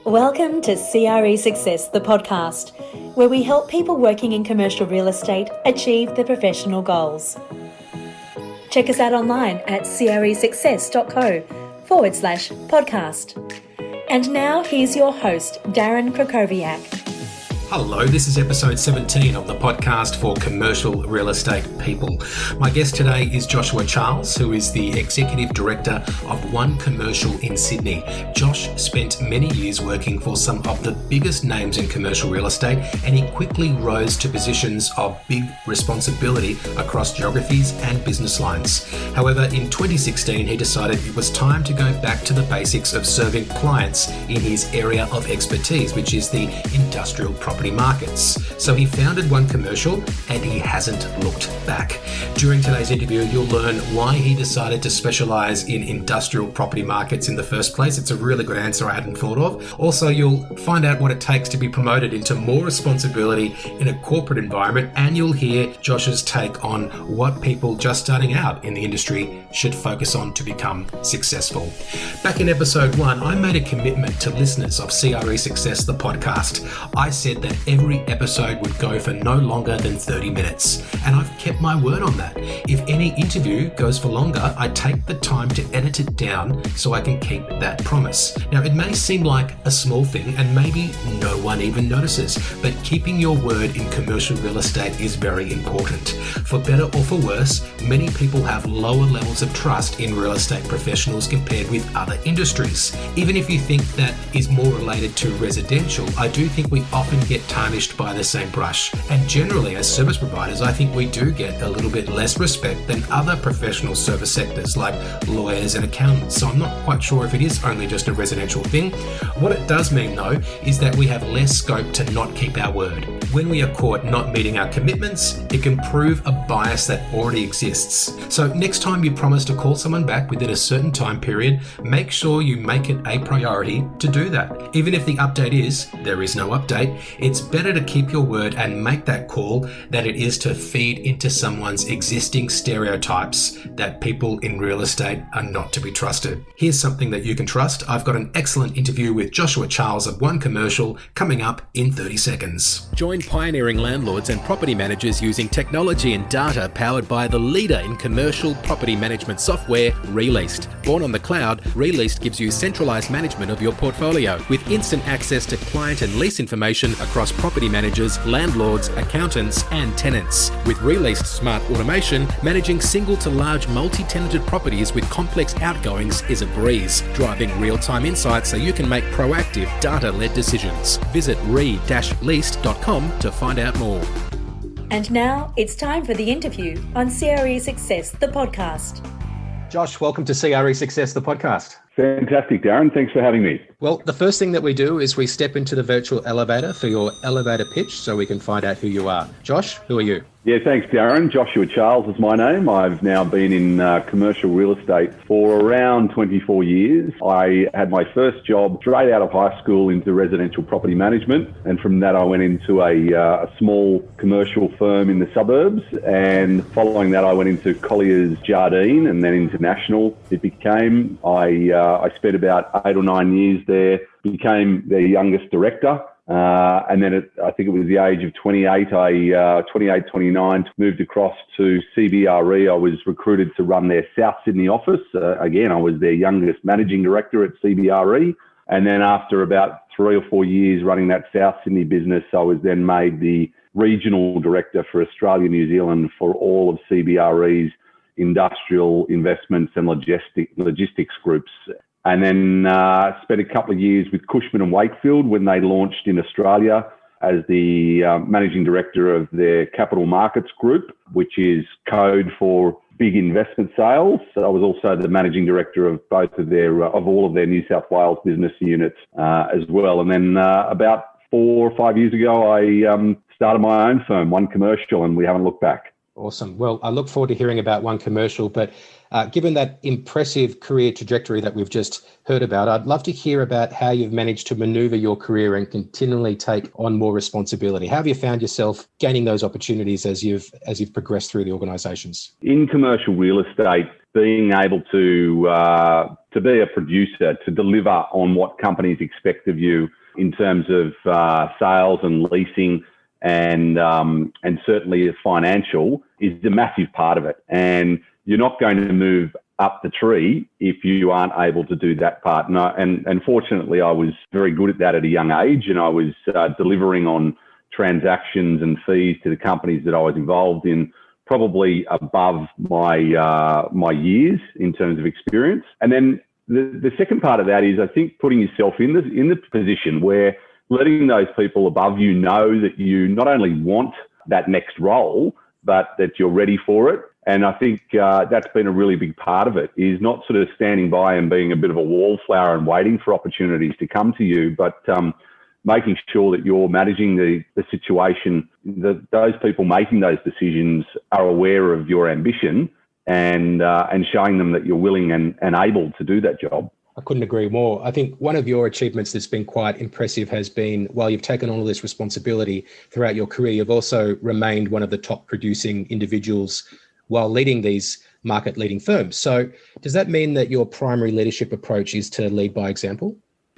Welcome to CRE Success, the podcast, where we help people working in commercial real estate achieve their professional goals. Check us out online at cresuccess.co/podcast. And now here's your host, Darren Krakowiak. Hello, this is episode 17 of the podcast for commercial real estate people. My guest today is Joshua Charles, who is the Executive Director of One Commercial in Sydney. Josh spent many years working for some of the biggest names in commercial real estate, and he quickly rose to positions of big responsibility across geographies and business lines. However, in 2016, he decided it was time to go back to the basics of serving clients in his area of expertise, which is the industrial property markets. So he founded One Commercial and he hasn't looked back. During today's interview, you'll learn why he decided to specialize in industrial property markets in the first place. It's a really good answer I hadn't thought of. Also, you'll find out what it takes to be promoted into more responsibility in a corporate environment, and you'll hear Josh's take on what people just starting out in the industry should focus on to become successful. Back in episode 1, I made a commitment to listeners of CRE Success, the podcast. I said that every episode would go for no longer than 30 minutes, and I've kept my word on that. If any interview goes for longer, I take the time to edit it down so I can keep that promise. Now, it may seem like a small thing and maybe no one even notices, but keeping your word in commercial real estate is very important. For better or for worse, many people have lower levels of trust in real estate professionals compared with other industries. Even if you think that is more related to residential, I do think we often get tarnished by the same brush. And generally, as service providers, I think we do get a little bit less respect than other professional service sectors like lawyers and accountants. So I'm not quite sure if it is only just a residential thing. What it does mean, though, is that we have less scope to not keep our word. When we are caught not meeting our commitments, it can prove a bias that already exists. So next time you promise to call someone back within a certain time period, make sure you make it a priority to do that. Even if the update is, there is no update, it's better to keep your word and make that call than it is to feed into someone's existing stereotypes that people in real estate are not to be trusted. Here's something that you can trust. I've got an excellent interview with Joshua Charles of One Commercial coming up in 30 seconds. Join pioneering landlords and property managers using technology and data powered by the leader in commercial property management software, Released. Born on the cloud, Released gives you centralized management of your portfolio with instant access to client and lease information across property managers, landlords, accountants, and tenants. With Released Smart Automation, managing single to large multi-tenanted properties with complex outgoings is a breeze, driving real-time insights so you can make proactive data-led decisions. Visit re-leased.com to find out more. And now it's time for the interview on CRE Success, the podcast. Josh, welcome to CRE Success, the podcast. Fantastic, Darren. Thanks for having me. Well, the first thing that we do is we step into the virtual elevator for your elevator pitch so we can find out who you are. Josh, who are you? Yeah, thanks, Darren. Joshua Charles is my name. I've now been in commercial real estate for around 24 years. I had my first job straight out of high school into residential property management. And from that, I went into a small commercial firm in the suburbs. And following that, I went into Collier's Jardine and then International. It became, I spent about 8 or 9 years there, became their youngest director. And then I think it was the age of 28, 29, moved across to CBRE. I was recruited to run their South Sydney office. Again, I was their youngest managing director at CBRE. And then after about 3 or 4 years running that South Sydney business, I was then made the regional director for Australia, New Zealand for all of CBRE's industrial investments and logistics groups. And then spent a couple of years with Cushman & Wakefield when they launched in Australia as the managing director of their capital markets group, which is code for big investment sales. So I was also the managing director of both of all of their New South Wales business units as well. And then about 4 or 5 years ago, I started my own firm, One Commercial, and we haven't looked back. Awesome. Well, I look forward to hearing about One Commercial, but Given that impressive career trajectory that we've just heard about, I'd love to hear about how you've managed to maneuver your career and continually take on more responsibility. How have you found yourself gaining those opportunities as you've progressed through the organisations? In commercial real estate, being able to be a producer, to deliver on what companies expect of you in terms of sales and leasing and certainly financial is a massive part of it. And you're not going to move up the tree if you aren't able to do that part. And fortunately, I was very good at that at a young age, and I was delivering on transactions and fees to the companies that I was involved in, probably above my years in terms of experience. And then the second part of that is, I think, putting yourself in the position where letting those people above you know that you not only want that next role, but that you're ready for it. And I think that's been a really big part of it, is not sort of standing by and being a bit of a wallflower and waiting for opportunities to come to you, but making sure that you're managing the situation, that those people making those decisions are aware of your ambition and showing them that you're willing and able to do that job. I couldn't agree more. I think one of your achievements that's been quite impressive has been, while you've taken on all this responsibility throughout your career, you've also remained one of the top producing individuals while leading these market-leading firms. So does that mean that your primary leadership approach is to lead by example?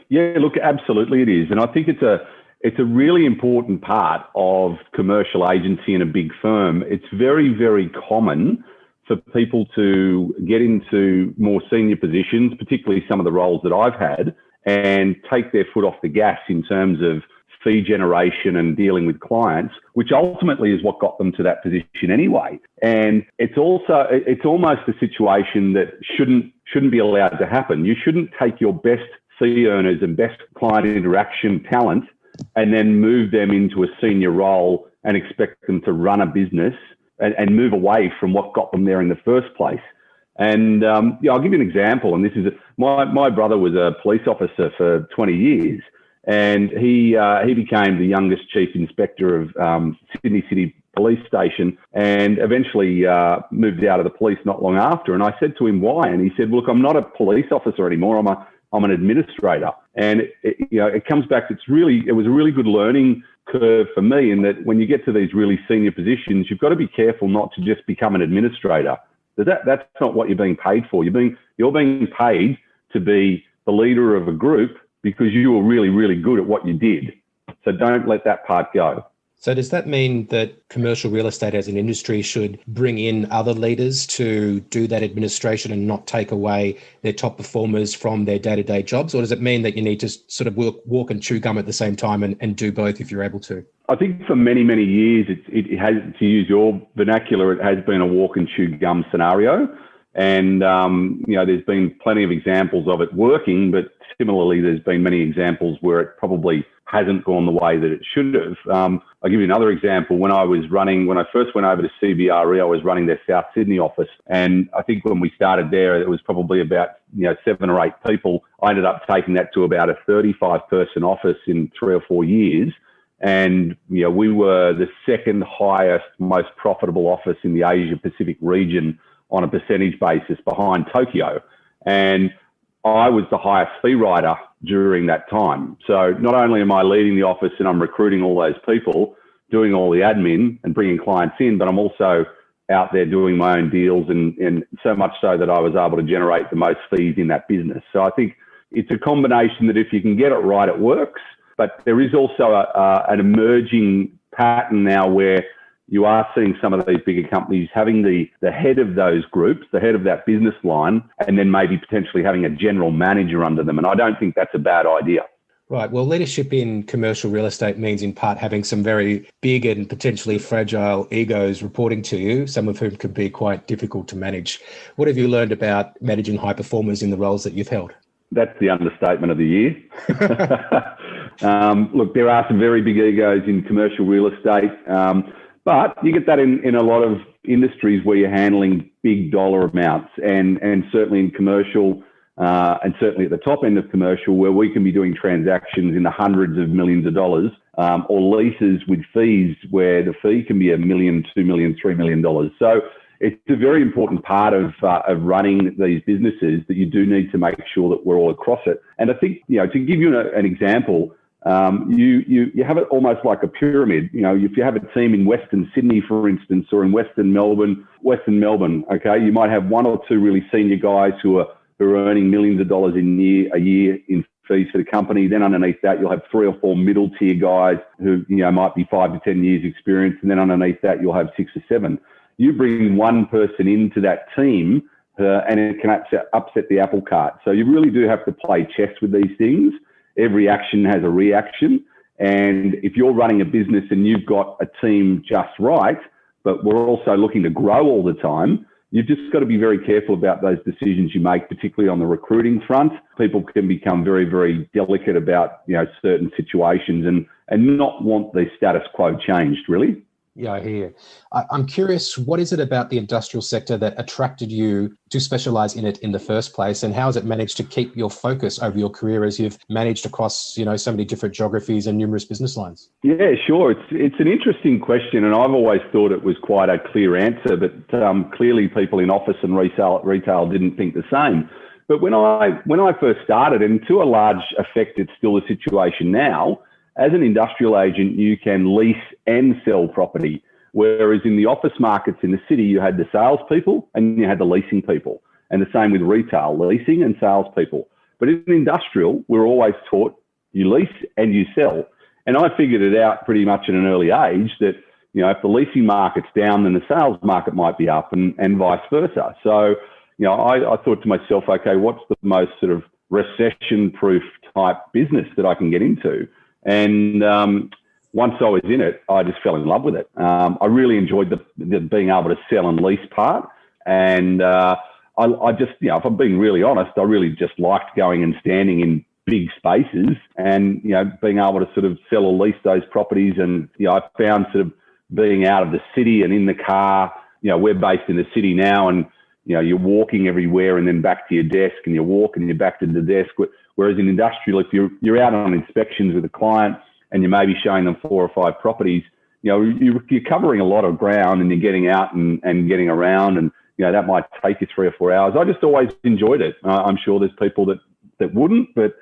Yeah, look, absolutely it is. And I think it's a really important part of commercial agency in a big firm. It's very, very common for people to get into more senior positions, particularly some of the roles that I've had, and take their foot off the gas in terms of fee generation and dealing with clients, which ultimately is what got them to that position anyway. And it's almost a situation that shouldn't be allowed to happen. You shouldn't take your best fee earners and best client interaction talent and then move them into a senior role and expect them to run a business and move away from what got them there in the first place. And I'll give you an example. And this is my brother was a police officer for 20 years, and he became the youngest chief inspector of Sydney City Police Station, and eventually moved out of the police not long after. And I said to him, why? And he said, look, I'm not a police officer anymore. I'm an administrator. And it comes back. It was a really good learning curve for me, in that when you get to these really senior positions, you've got to be careful not to just become an administrator. That's not what you're being paid for. You're being paid to be the leader of a group because you were really, really good at what you did. So don't let that part go. So does that mean that commercial real estate as an industry should bring in other leaders to do that administration and not take away their top performers from their day-to-day jobs? Or does it mean that you need to sort of walk and chew gum at the same time and do both if you're able to? I think for many, many years, it has, to use your vernacular, it has been a walk and chew gum scenario. And, there's been plenty of examples of it working, but similarly, there's been many examples where it probably hasn't gone the way that it should have. I'll give you another example. When I first went over to CBRE, I was running their South Sydney office. And I think when we started there, it was probably about 7 or 8 people. I ended up taking that to about a 35-person office in 3 or 4 years. And we were the second highest, most profitable office in the Asia Pacific region on a percentage basis, behind Tokyo. And I was the highest fee writer during that time. So not only am I leading the office and I'm recruiting all those people, doing all the admin and bringing clients in, but I'm also out there doing my own deals, and so much so that I was able to generate the most fees in that business. So I think it's a combination that if you can get it right, it works. But there is also an emerging pattern now where you are seeing some of these bigger companies having the head of those groups, the head of that business line, and then maybe potentially having a general manager under them. And I don't think that's a bad idea. Right. Well, leadership in commercial real estate means in part having some very big and potentially fragile egos reporting to you, some of whom can be quite difficult to manage. What have you learned about managing high performers in the roles that you've held? That's the understatement of the year. Look, there are some very big egos in commercial real estate. But you get that in a lot of industries where you're handling big dollar amounts, and certainly in commercial, and certainly at the top end of commercial, where we can be doing transactions in the hundreds of millions of dollars, or leases with fees where the fee can be $1 million, $2 million, $3 million. So it's a very important part of running these businesses that you do need to make sure that we're all across it. And I think, to give you an example, you have it almost like a pyramid. If you have a team in Western Sydney, for instance, or in Western Melbourne, okay, you might have one or two really senior guys who are earning millions of dollars a year in fees for the company. Then underneath that, you'll have 3 or 4 middle tier guys who, might be 5 to 10 years experience. And then underneath that, you'll have 6 or 7. You bring one person into that team and it can upset the apple cart. So you really do have to play chess with these things. Every action has a reaction. And if you're running a business and you've got a team just right, but we're also looking to grow all the time, you've just got to be very careful about those decisions you make, particularly on the recruiting front. People can become very, very delicate about, certain situations and not want the status quo changed, really. Yeah, I hear you. I'm curious, what is it about the industrial sector that attracted you to specialise in it in the first place, and how has it managed to keep your focus over your career as you've managed across, so many different geographies and numerous business lines? Yeah, sure. It's an interesting question, and I've always thought it was quite a clear answer, but clearly people in office and retail didn't think the same. But when I first started, and to a large effect, it's still the situation now. As an industrial agent, you can lease and sell property, whereas in the office markets in the city, you had the salespeople and you had the leasing people, and the same with retail, leasing and salespeople. But in industrial, we're always taught you lease and you sell. And I figured it out pretty much at an early age that, if the leasing market's down, then the sales market might be up and vice versa. So, I thought to myself, okay, what's the most sort of recession-proof type business that I can get into? And once I was in it, I just fell in love with it. I really enjoyed the being able to sell and lease part. And I just, if I'm being really honest, I really just liked going and standing in big spaces and, being able to sort of sell or lease those properties. And, I found sort of being out of the city and in the car, we're based in the city now, and, you're walking everywhere and then back to your desk, and you walk and you're back to the desk. Whereas in industrial, if you're out on inspections with a client and you may be showing them 4 or 5 properties, you're covering a lot of ground and you're getting out and getting around, and that might take you 3 or 4 hours. I just always enjoyed it. I'm sure there's people that wouldn't, but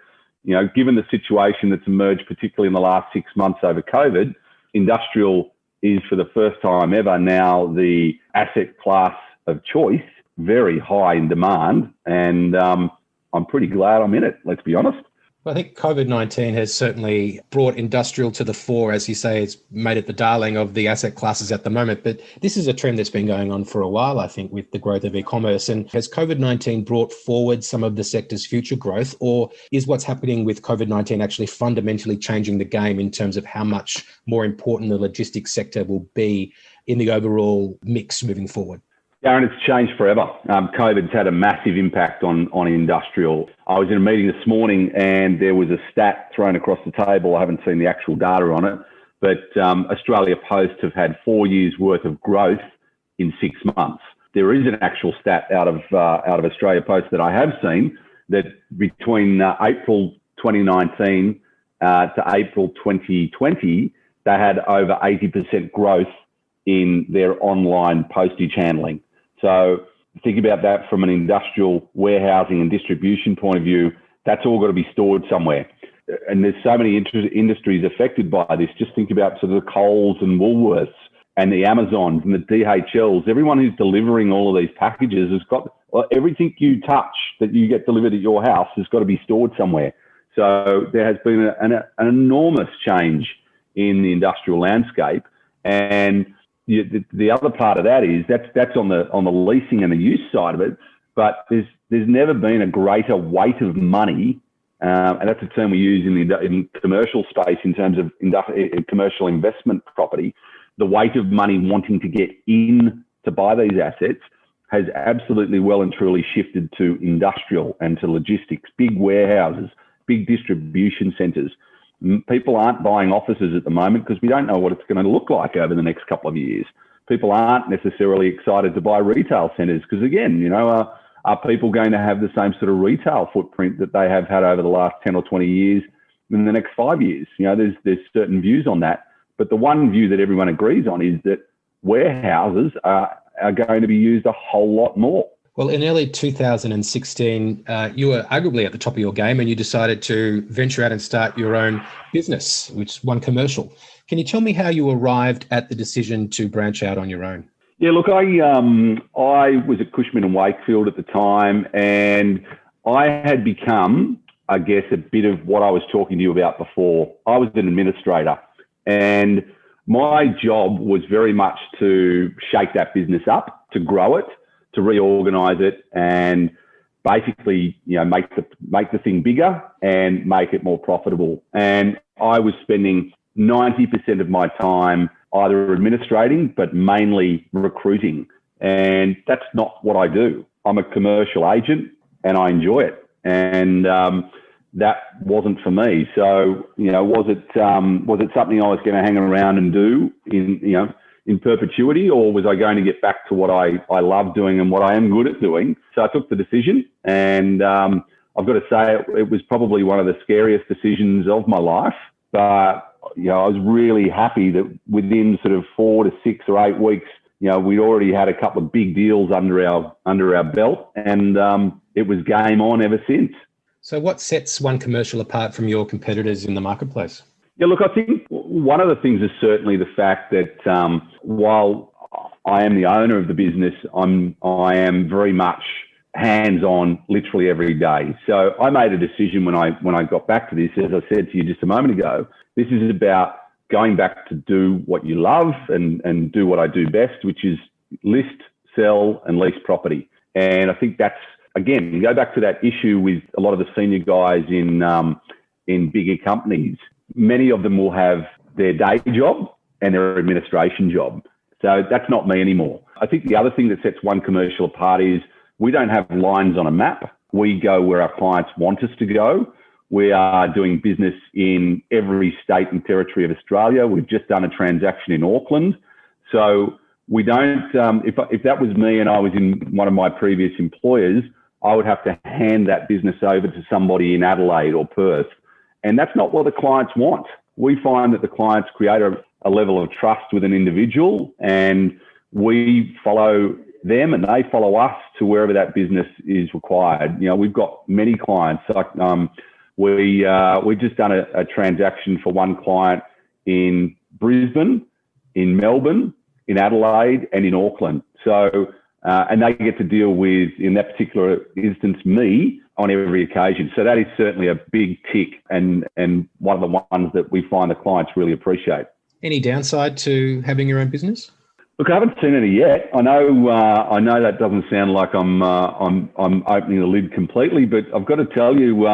given the situation that's emerged, particularly in the last 6 months over COVID, industrial is for the first time ever now the asset class of choice, very high in demand, and I'm pretty glad I'm in it, let's be honest. Well, I think COVID-19 has certainly brought industrial to the fore. As you say, it's made it the darling of the asset classes at the moment. But this is a trend that's been going on for a while, I think, with the growth of e-commerce. And has COVID-19 brought forward some of the sector's future growth, or is what's happening with COVID-19 actually fundamentally changing the game in terms of how much more important the logistics sector will be in the overall mix moving forward? Darren, it's changed forever. COVID's had a massive impact on industrial. I was in a meeting this morning and there was a stat thrown across the table. I haven't seen the actual data on it, but Australia Post have had 4 years worth of growth in 6 months. There is an actual stat out of Australia Post that I have seen that between April 2019 to April 2020, they had over 80% growth in their online postage handling. So think about that from an industrial warehousing and distribution point of view. That's all got to be stored somewhere. And there's so many industries affected by this. Just think about sort of the Coles and Woolworths and the Amazons and the DHLs. Everyone who's delivering all of these packages has got everything you touch that you get delivered at your house has got to be stored somewhere. So there has been an enormous change in the industrial landscape. And the other part of that is that's on the leasing and the use side of it, but there's never been a greater weight of money, and that's a term we use in commercial space in terms of commercial investment property. The weight of money wanting to get in to buy these assets has absolutely well and truly shifted to industrial and to logistics, big warehouses, big distribution centres. People aren't buying offices at the moment because we don't know what it's going to look like over the next couple of years. People aren't necessarily excited to buy retail centres because, again, are people going to have the same sort of retail footprint that they have had over the last 10 or 20 years in the next 5 years? There's certain views on that. But the one view that everyone agrees on is that warehouses are are going to be used a whole lot more. Well, in early 2016, you were arguably at the top of your game and you decided to venture out and start your own business, which is One Commercial. Can you tell me how you arrived at the decision to branch out on your own? Yeah, look, I was at Cushman and Wakefield at the time, and I had become, I guess, a bit of what I was talking to you about before. I was an administrator, and my job was very much to shake that business up, to grow it, to reorganise it, and basically, make the thing bigger and make it more profitable. And I was spending 90% of my time either administrating, but mainly recruiting. And that's not what I do. I'm a commercial agent and I enjoy it. And that wasn't for me. So, was it something I was going to hang around and do in perpetuity, or was I going to get back to what I love doing and what I am good at doing? So I took the decision, and I've got to say it was probably one of the scariest decisions of my life. But I was really happy that within sort of 4 to 6 or 8 weeks, we'd already had a couple of big deals under our belt, and it was game on ever since. So what sets One Commercial apart from your competitors in the marketplace? Yeah, look, I think one of the things is certainly the fact that while I am the owner of the business, I am very much hands-on literally every day. So I made a decision when I got back to this, as I said to you just a moment ago, this is about going back to do what you love and do what I do best, which is list, sell and lease property. And I think that's, again, go back to that issue with a lot of the senior guys in bigger companies. Many of them will have their day job and their administration job. So that's not me anymore. I think the other thing that sets One Commercial apart is we don't have lines on a map. We go where our clients want us to go. We are doing business in every state and territory of Australia. We've just done a transaction in Auckland. So we don't, if that was me and I was in one of my previous employers, I would have to hand that business over to somebody in Adelaide or Perth. And that's not what the clients want. We find that the clients create a level of trust with an individual, and we follow them and they follow us to wherever that business is required. We've got many clients. We've just done a transaction for one client in Brisbane, in Melbourne, in Adelaide, and in Auckland. So, and they get to deal with, in that particular instance, me on every occasion. So that is certainly a big tick and one of the ones that we find the clients really appreciate. Any downside to having your own business? Look, I haven't seen any yet. I know that doesn't sound like I'm opening the lid completely, but I've got to tell you,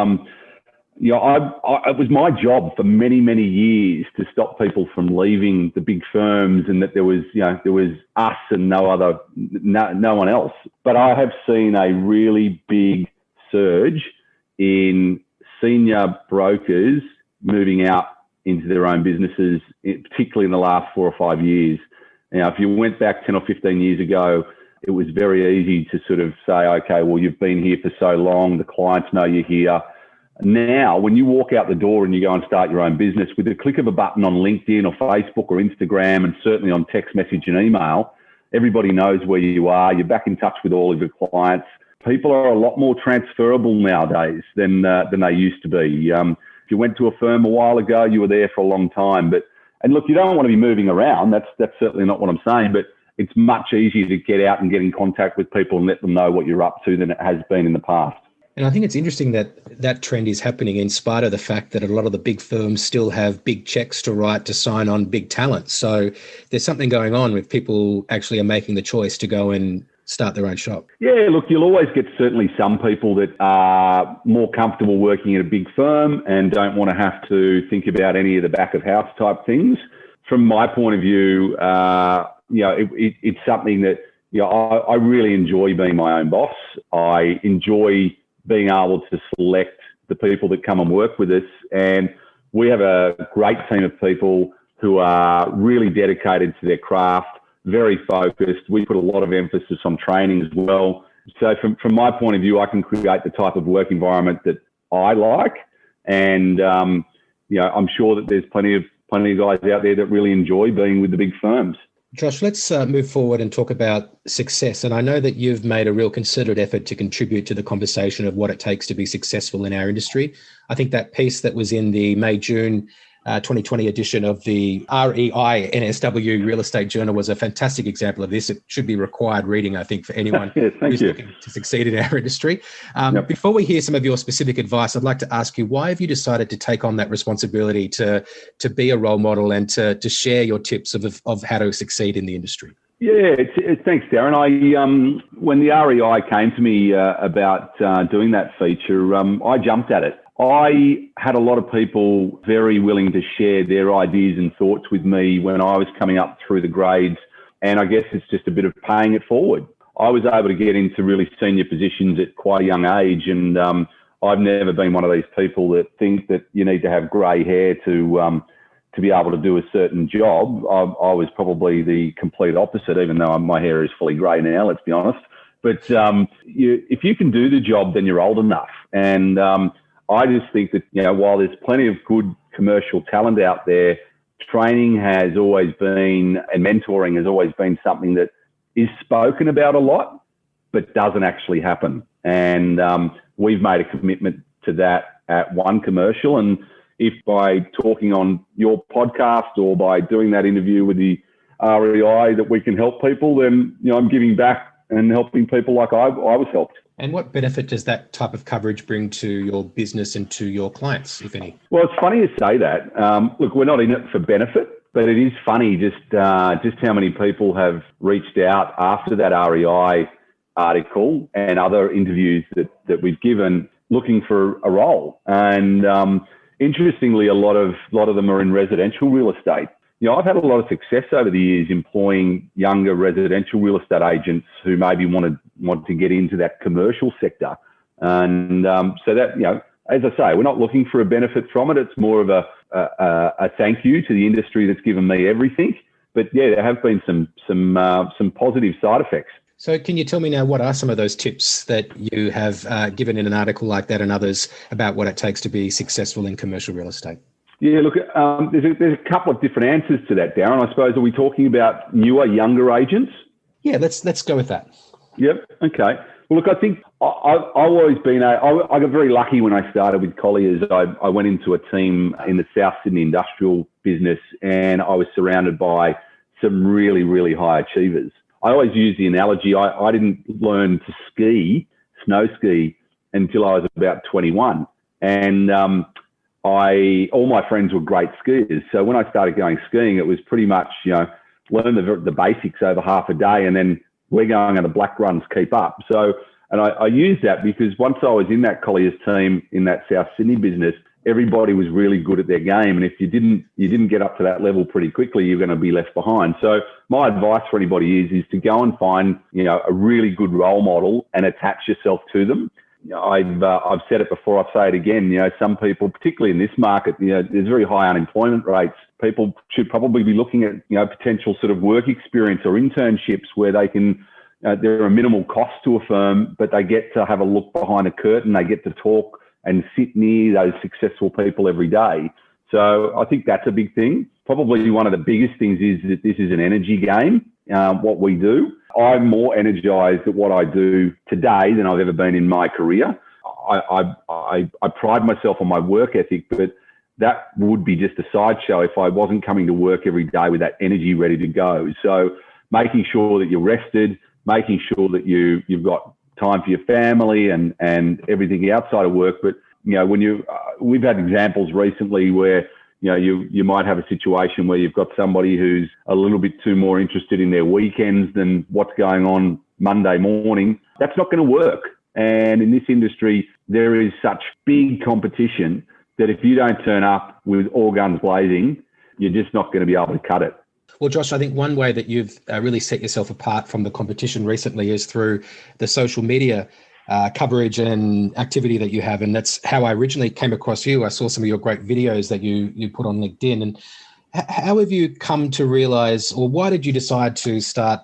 it was my job for many, many years to stop people from leaving the big firms, and that there was us and no one else. But I have seen a really big surge in senior brokers moving out into their own businesses, particularly in the last 4 or 5 years. If you went back 10 or 15 years ago, it was very easy to sort of say, okay, well, you've been here for so long, the clients know you're here. Now, when you walk out the door and you go and start your own business, with the click of a button on LinkedIn or Facebook or Instagram, and certainly on text message and email, everybody knows where you are. You're back in touch with all of your clients. People are a lot more transferable nowadays than they used to be. If you went to a firm a while ago, you were there for a long time. And look, you don't want to be moving around. That's certainly not what I'm saying. But it's much easier to get out and get in contact with people and let them know what you're up to than it has been in the past. And I think it's interesting that trend is happening in spite of the fact that a lot of the big firms still have big checks to write to sign on big talent. So there's something going on with people actually are making the choice to go and start their own shop. Yeah, look, you'll always get certainly some people that are more comfortable working at a big firm and don't want to have to think about any of the back of house type things. From my point of view, it's something that I really enjoy being my own boss. I enjoy being able to select the people that come and work with us. And we have a great team of people who are really dedicated to their craft, very focused. We put a lot of emphasis on training as well. So from my point of view, I can create the type of work environment that I like. And, I'm sure that there's plenty of guys out there that really enjoy being with the big firms. Josh, let's move forward and talk about success. And I know that you've made a real concerted effort to contribute to the conversation of what it takes to be successful in our industry. I think that piece that was in the May-June 2020 edition of the REI NSW Real Estate Journal was a fantastic example of this. It should be required reading, I think, for anyone who's looking to succeed in our industry. Before we hear some of your specific advice, I'd like to ask you, why have you decided to take on that responsibility to be a role model and to share your tips of how to succeed in the industry? Yeah, thanks, Darren. When the REI came to me about doing that feature, I jumped at it. I had a lot of people very willing to share their ideas and thoughts with me when I was coming up through the grades, and I guess it's just a bit of paying it forward. I was able to get into really senior positions at quite a young age, and I've never been one of these people that think that you need to have grey hair to be able to do a certain job. I was probably the complete opposite, even though my hair is fully grey now, let's be honest. But if you can do the job, then you're old enough. And I just think that, while there's plenty of good commercial talent out there, training has always been, and mentoring has always been something that is spoken about a lot, but doesn't actually happen. And we've made a commitment to that at One Commercial. And if by talking on your podcast or by doing that interview with the REI that we can help people, then, I'm giving back and helping people like I was helped. And what benefit does that type of coverage bring to your business and to your clients, if any? Well, it's funny you say that. Look, we're not in it for benefit, but it is funny just how many people have reached out after that REI article and other interviews that we've given looking for a role. And interestingly, a lot of them are in residential real estate. I've had a lot of success over the years employing younger residential real estate agents who maybe want to get into that commercial sector. And so that, as I say, we're not looking for a benefit from it. It's more of a thank you to the industry that's given me everything. But yeah, there have been some positive side effects. So can you tell me now, what are some of those tips that you have given in an article like that and others about what it takes to be successful in commercial real estate? Yeah, look, there's a couple of different answers to that, Darren. I suppose, are we talking about newer, younger agents? Yeah, let's go with that. Yep. Okay. Well, look, I think I've always been I got very lucky when I started with Colliers. I went into a team in the South Sydney industrial business, and I was surrounded by some really, really high achievers. I always use the analogy, I didn't learn to snow ski, until I was about 21. And all my friends were great skiers. So when I started going skiing, it was pretty much, learn the basics over half a day, and then we're going on the black runs, keep up. So, and I used that because once I was in that Colliers team in that South Sydney business, everybody was really good at their game. And if you didn't get up to that level pretty quickly, you're going to be left behind. So my advice for anybody is to go and find, a really good role model and attach yourself to them. I've said it before, I'll say it again. Some people, particularly in this market, there's very high unemployment rates. People should probably be looking at, potential sort of work experience or internships where they can, they're a minimal cost to a firm, but they get to have a look behind a curtain. They get to talk and sit near those successful people every day. So I think that's a big thing. Probably one of the biggest things is that this is an energy game, what we do. I'm more energized at what I do today than I've ever been in my career. I pride myself on my work ethic, but that would be just a sideshow if I wasn't coming to work every day with that energy ready to go. So making sure that you're rested, making sure that you've got time for your family and everything outside of work. But, we've had examples recently where, you might have a situation where you've got somebody who's a little bit too more interested in their weekends than what's going on Monday morning. That's not going to work. And in this industry, there is such big competition that if you don't turn up with all guns blazing, you're just not going to be able to cut it. Well, Josh, I think one way that you've really set yourself apart from the competition recently is through the social media coverage and activity that you have. And that's how I originally came across you. I saw some of your great videos that you put on LinkedIn. And how have you come to realize, or why did you decide to start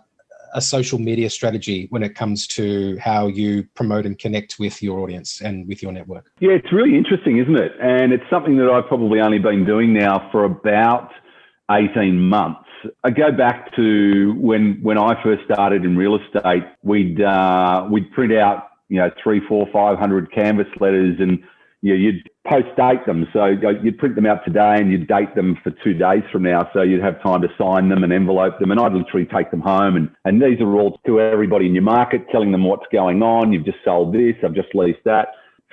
a social media strategy when it comes to how you promote and connect with your audience and with your network? Yeah, it's really interesting, isn't it? And it's something that I've probably only been doing now for about 18 months. I go back to when I first started in real estate. We'd print out 300, 400, 500 canvas letters, and you'd post date them. So you'd print them out today and you'd date them for 2 days from now. So you'd have time to sign them and envelope them. And I'd literally take them home. And these are all to everybody in your market, telling them what's going on. You've just sold this. I've just leased that.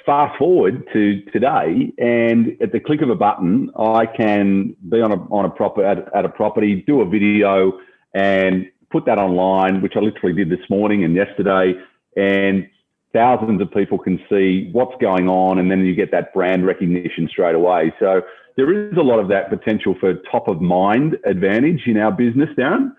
Fast forward to today, and at the click of a button, I can be at a property, do a video and put that online, which I literally did this morning and yesterday. And thousands of people can see what's going on, and then you get that brand recognition straight away. So there is a lot of that potential for top of mind advantage in our business, Darren.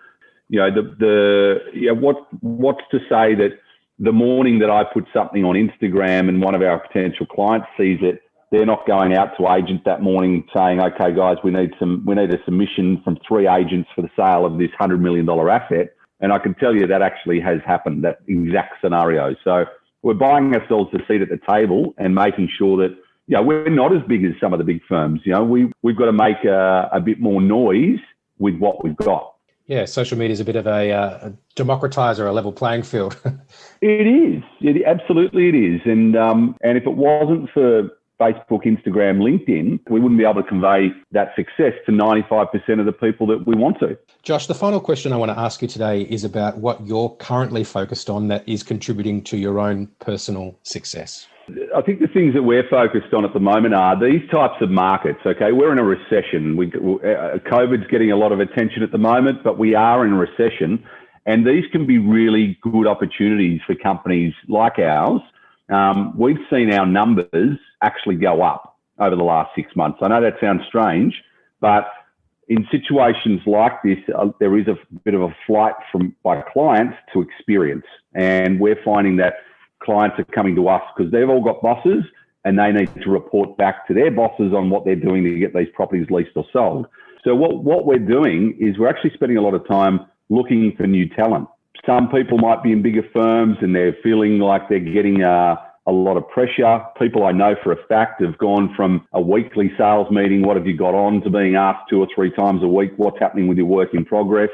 What's to say that the morning that I put something on Instagram and one of our potential clients sees it, they're not going out to agents that morning saying, "Okay, guys, we need a submission from 3 agents for the sale of this $100 million asset." And I can tell you that actually has happened, that exact scenario. So we're buying ourselves a seat at the table and making sure that we're not as big as some of the big firms. We've got to make a bit more noise with what we've got. Yeah, social media is a bit of a democratizer, a level playing field. It is. Absolutely it is. And if it wasn't for Facebook, Instagram, LinkedIn, we wouldn't be able to convey that success to 95% of the people that we want to. Josh, the final question I want to ask you today is about what you're currently focused on that is contributing to your own personal success. I think the things that we're focused on at the moment are these types of markets. Okay, we're in a recession. COVID's getting a lot of attention at the moment, but we are in a recession, and these can be really good opportunities for companies like ours. We've seen our numbers actually go up over the last 6 months. I know that sounds strange, but in situations like this, there is a bit of a flight by clients to experience, and we're finding that clients are coming to us because they've all got bosses and they need to report back to their bosses on what they're doing to get these properties leased or sold. So what we're doing is we're actually spending a lot of time looking for new talent. Some people might be in bigger firms and they're feeling like they're getting a lot of pressure. People I know for a fact have gone from a weekly sales meeting, what have you got on, to being asked 2 or 3 times a week, what's happening with your work in progress.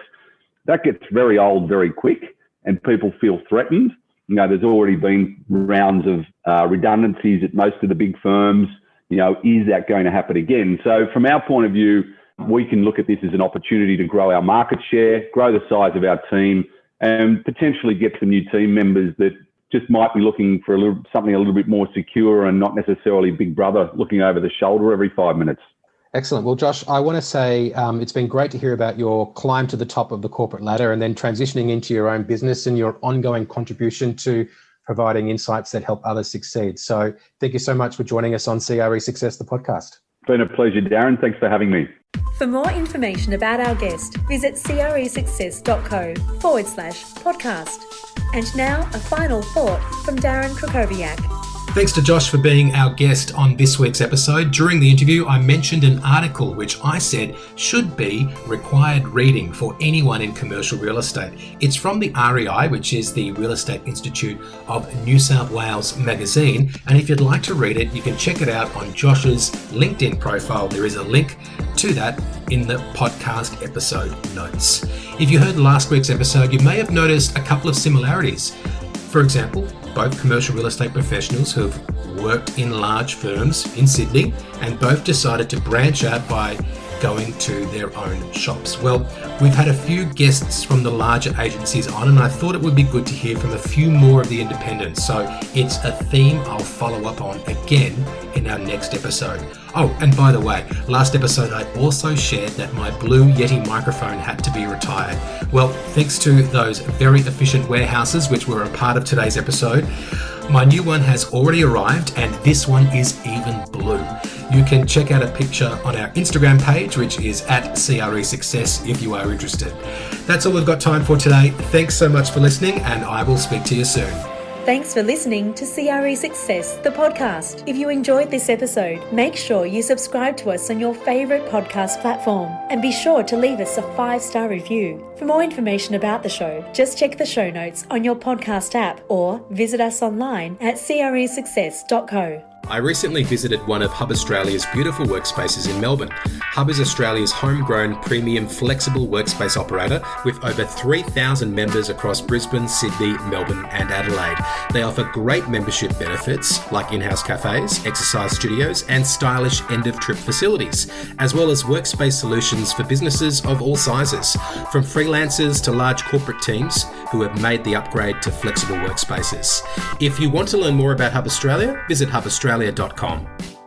That gets very old very quick and people feel threatened. There's already been rounds of redundancies at most of the big firms. Is that going to happen again? So from our point of view, we can look at this as an opportunity to grow our market share, grow the size of our team, and potentially get some new team members that just might be looking for something a little bit more secure and not necessarily Big Brother looking over the shoulder every 5 minutes. Excellent. Well, Josh, I want to say it's been great to hear about your climb to the top of the corporate ladder and then transitioning into your own business and your ongoing contribution to providing insights that help others succeed. So thank you so much for joining us on CRE Success, the podcast. It's been a pleasure, Darren. Thanks for having me. For more information about our guest, visit cresuccess.co/podcast. And now a final thought from Darren Krakowiak. Thanks to Josh for being our guest on this week's episode. During the interview, I mentioned an article which I said should be required reading for anyone in commercial real estate. It's from the REI, which is the Real Estate Institute of New South Wales magazine. And if you'd like to read it, you can check it out on Josh's LinkedIn profile. There is a link to that in the podcast episode notes. If you heard last week's episode, you may have noticed a couple of similarities. For example, both commercial real estate professionals who have worked in large firms in Sydney and both decided to branch out by going to their own shops. Well, we've had a few guests from the larger agencies on, and I thought it would be good to hear from a few more of the independents. So it's a theme I'll follow up on again in our next episode. Oh, and by the way, last episode I also shared that my Blue Yeti microphone had to be retired. Well, thanks to those very efficient warehouses which were a part of today's episode, my new one has already arrived, and this one is even blue. You can check out a picture on our Instagram page, which is at CRE Success, if you are interested. That's all we've got time for today. Thanks so much for listening, and I will speak to you soon. Thanks for listening to CRE Success, the podcast. If you enjoyed this episode, make sure you subscribe to us on your favourite podcast platform and be sure to leave us a 5-star review. For more information about the show, just check the show notes on your podcast app or visit us online at cresuccess.co. I recently visited one of Hub Australia's beautiful workspaces in Melbourne. Hub is Australia's homegrown premium flexible workspace operator with over 3,000 members across Brisbane, Sydney, Melbourne and Adelaide. They offer great membership benefits like in-house cafes, exercise studios and stylish end-of-trip facilities, as well as workspace solutions for businesses of all sizes, from freelancers to large corporate teams who have made the upgrade to flexible workspaces. If you want to learn more about Hub Australia, visit hubaustralia.com.